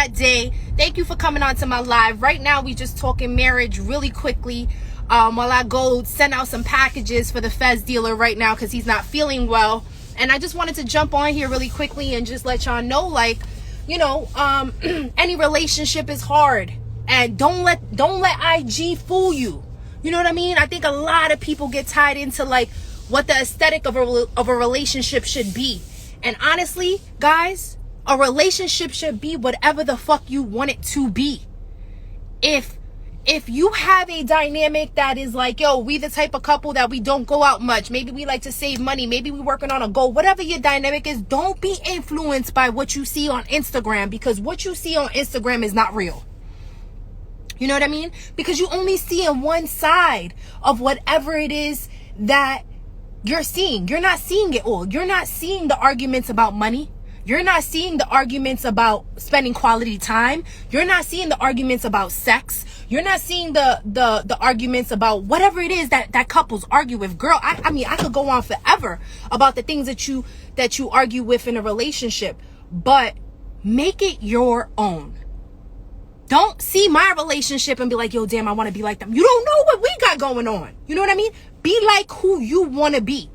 That day. Thank you for coming on to my live. Right now, we just talking marriage really quickly. While I go send out some packages for the Fez dealer right now because he's not feeling well. And I just wanted to jump on here really quickly and just let y'all know, like, you know, any relationship is hard, and don't let IG fool you. You know what I mean? I think a lot of people get tied into like what the aesthetic of a relationship should be. And honestly, guys, a relationship should be whatever the fuck you want it to be. If you have a dynamic that is like, yo, we the type of couple that we don't go out much. Maybe we like to save money. Maybe we working on a goal. Whatever your dynamic is, don't be influenced by what you see on Instagram, because what you see on Instagram is not real. You know what I mean? Because you only see on one side of whatever it is that you're seeing. You're not seeing it all. You're not seeing the arguments about money. You're not seeing the arguments about spending quality time. You're not seeing the arguments about sex. You're not seeing the arguments about whatever it is that couples argue with. Girl, I mean, I could go on forever about the things that you argue with in a relationship, but make it your own. Don't see my relationship and be like, yo, damn, I want to be like them. You don't know what we got going on. You know what I mean? Be like who you want to be.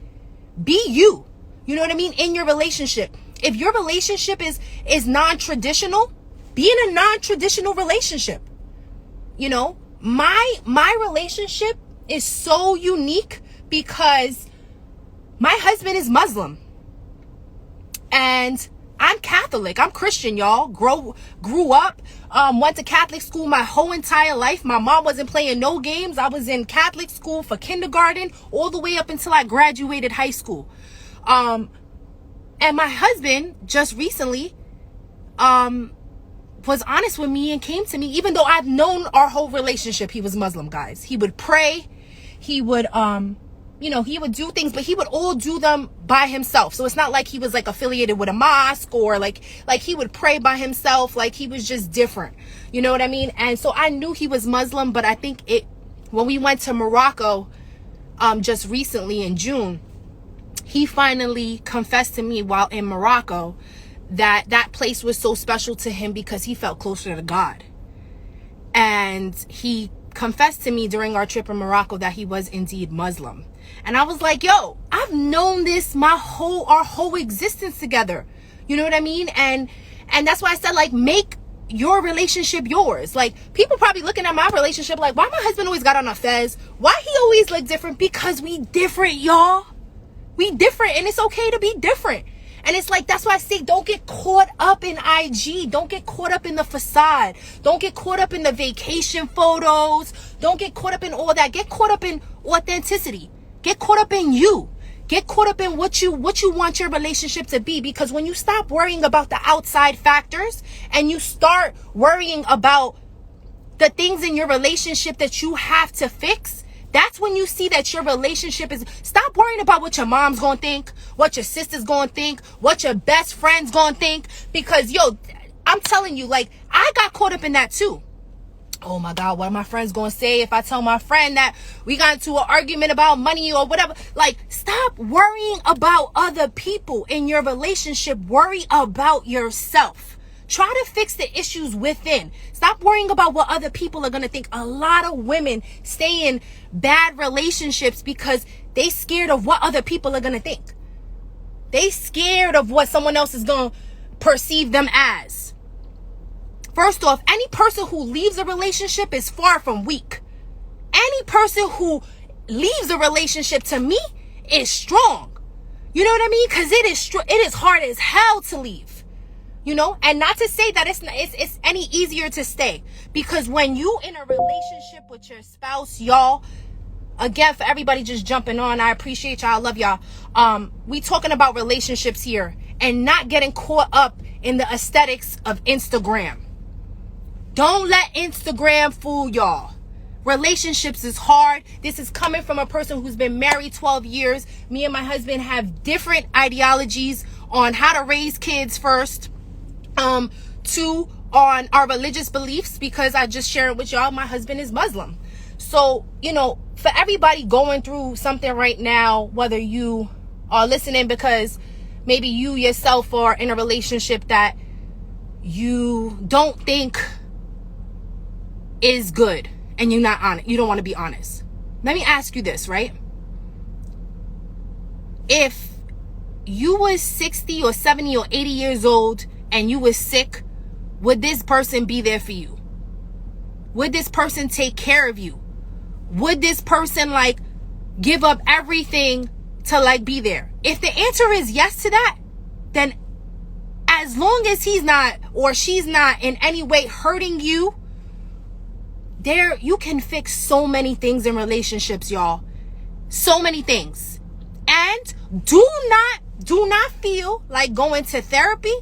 Be you. You know what I mean? In your relationship. If your relationship is non-traditional, be in a non-traditional relationship. You know, my relationship is so unique because my husband is Muslim and I'm Catholic. I'm Christian, y'all. Grew up, went to Catholic school my whole entire life. My mom wasn't playing no games. I was in Catholic school for kindergarten all the way up until I graduated high school. And my husband just recently was honest with me and came to me, even though I've known our whole relationship. He was Muslim, guys. He would pray. He would, you know, he would do things, but he would all do them by himself. So it's not like he was like affiliated with a mosque or like he would pray by himself. Like he was just different. You know what I mean? And so I knew he was Muslim, but I think when we went to Morocco, just recently in June, he finally confessed to me while in Morocco that place was so special to him because he felt closer to God. And he confessed to me during our trip in Morocco that he was indeed Muslim. And I was like, yo, I've known this our whole existence together. You know what I mean? And that's why I said, like, make your relationship yours. Like, people probably looking at my relationship like, why my husband always got on a fez? Why he always look different? Because we different, y'all. We different, and it's okay to be different. And it's like, that's why I say, don't get caught up in IG. Don't get caught up in the facade. Don't get caught up in the vacation photos. Don't get caught up in all that. Get caught up in authenticity. Get caught up in you. Get caught up in what you want your relationship to be. Because when you stop worrying about the outside factors and you start worrying about the things in your relationship that you have to fix, that's when you see that your relationship is... Stop worrying about what your mom's gonna think, what your sister's gonna think, what your best friend's gonna think. Because, yo, I'm telling you, like, I got caught up in that too. Oh my God, what are my friends gonna say if I tell my friend that we got into an argument about money or whatever? Like, stop worrying about other people in your relationship. Worry about yourself. Try to fix the issues within. Stop worrying about what other people are going to think. A lot of women stay in bad relationships because they scared of what other people are going to think. They scared of what someone else is going to perceive them as. First off, any person who leaves a relationship is far from weak. Any person who leaves a relationship, to me, is strong. You know what I mean? Because it is hard as hell to leave. You know, and not to say that it's any easier to stay, because when you in a relationship with your spouse, y'all, again, for everybody just jumping on, I appreciate y'all, I love y'all. We talking about relationships here and not getting caught up in the aesthetics of Instagram. Don't let Instagram fool y'all. Relationships is hard. This is coming from a person who's been married 12 years. Me and my husband have different ideologies on how to raise kids first. Two, on our religious beliefs, because I just shared with y'all, my husband is Muslim. So, you know, for everybody going through something right now, whether you are listening because maybe you yourself are in a relationship that you don't think is good, and you're not honest, you don't want to be honest. Let me ask you this, right? If you was 60 or 70 or 80 years old and you was sick, would this person be there for you? Would this person take care of you? Would this person like give up everything to like be there? If the answer is yes to that, then as long as he's not or she's not in any way hurting you, there you can fix so many things in relationships, y'all. So many things. And do not feel like going to therapy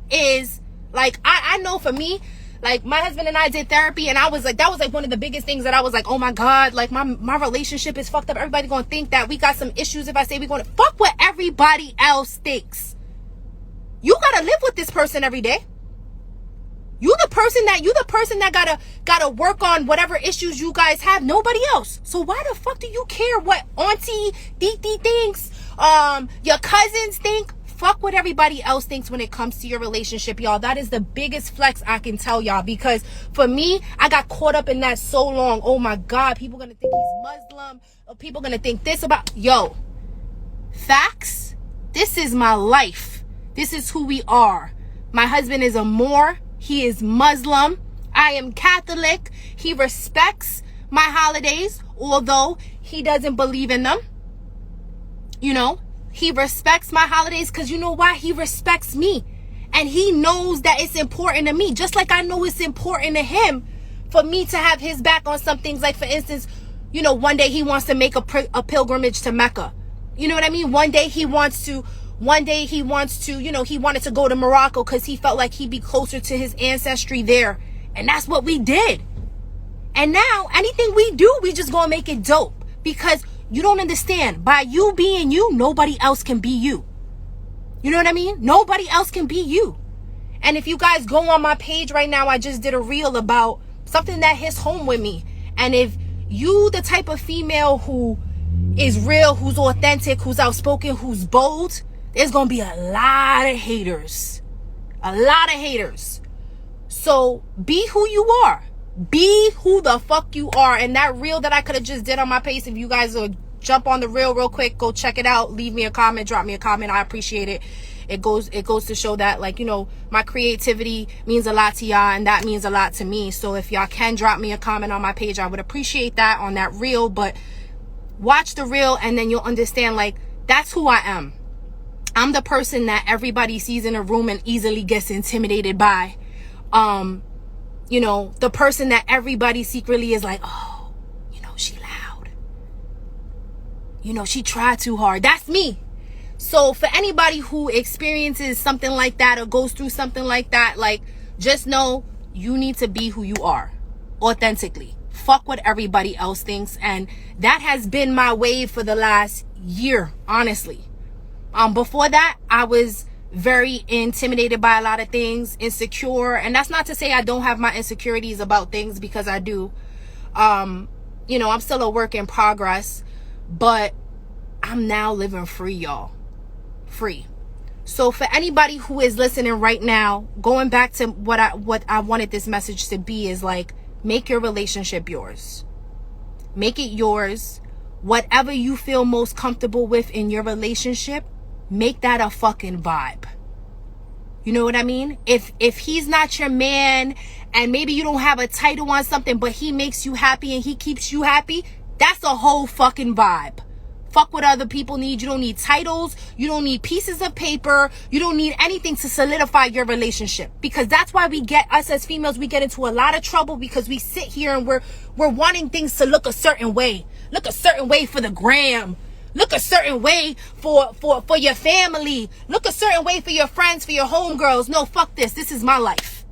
is like, I know for me, like my husband and I did therapy, and I was like, that was like one of the biggest things that I was like, oh my God, like my relationship is fucked up. Everybody gonna think that we got some issues if I say we gonna fuck what everybody else thinks. You gotta live with this person every day. You the person that gotta work on whatever issues you guys have. Nobody else. So why the fuck do you care what Auntie Dee thinks? Your cousins think? Fuck what everybody else thinks when it comes to your relationship, y'all. That is the biggest flex I can tell y'all, because for me, I got caught up in that so long. Oh my God, people gonna think he's Muslim, or people gonna think this about, yo, facts. This is my life. This is who we are. My husband is a Moor. He is Muslim. I am Catholic. He respects my holidays, although he doesn't believe in them. You know, he respects my holidays because you know why? He respects me. And he knows that it's important to me. Just like I know it's important to him for me to have his back on some things. Like, for instance, you know, one day he wants to make a pilgrimage to Mecca. You know what I mean? One day he wants to, you know, he wanted to go to Morocco because he felt like he'd be closer to his ancestry there. And that's what we did. And now anything we do, we just gonna make it dope, because you don't understand. By you being you, nobody else can be you. You know what I mean? Nobody else can be you. And if you guys go on my page right now, I just did a reel about something that hits home with me. And if you the type of female who is real, who's authentic, who's outspoken, who's bold, there's gonna be a lot of haters. A lot of haters. So be who you are. Be who the fuck you are. And that reel that I could have just did on my page, if you guys will jump on the reel real quick, go check it out, leave me a comment, drop me a comment. I appreciate it. It goes to show that, like, you know, my creativity means a lot to y'all, and that means a lot to me. So if y'all can drop me a comment on my page, I would appreciate that on that reel. But watch the reel and then you'll understand, like, that's who I am. I'm the person that everybody sees in a room and easily gets intimidated by. You know, the person that everybody secretly is like, oh, you know, she loud. You know, she tried too hard. That's me. So for anybody who experiences something like that or goes through something like that, like, just know you need to be who you are authentically. Fuck what everybody else thinks. And that has been my wave for the last year, honestly. Before that, I was very intimidated by a lot of things, insecure. And that's not to say I don't have my insecurities about things, because I do. You know, I'm still a work in progress, but I'm now living free, y'all. Free. So for anybody who is listening right now, going back to what I wanted this message to be is, like, make your relationship yours. Make it yours. Whatever you feel most comfortable with in your relationship, make that a fucking vibe. You know what I mean? If he's not your man, and maybe you don't have a title on something, but he makes you happy and he keeps you happy, that's a whole fucking vibe. Fuck what other people need. You don't need titles. You don't need pieces of paper. You don't need anything to solidify your relationship. Because that's why us as females, we get into a lot of trouble, because we sit here and we're wanting things to look a certain way. Look a certain way for the gram. Look a certain way for your family. Look a certain way for your friends, for your homegirls. No, fuck this. This is my life.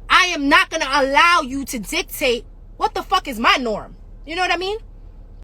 I am not going to allow you to dictate what the fuck is my norm. You know what I mean?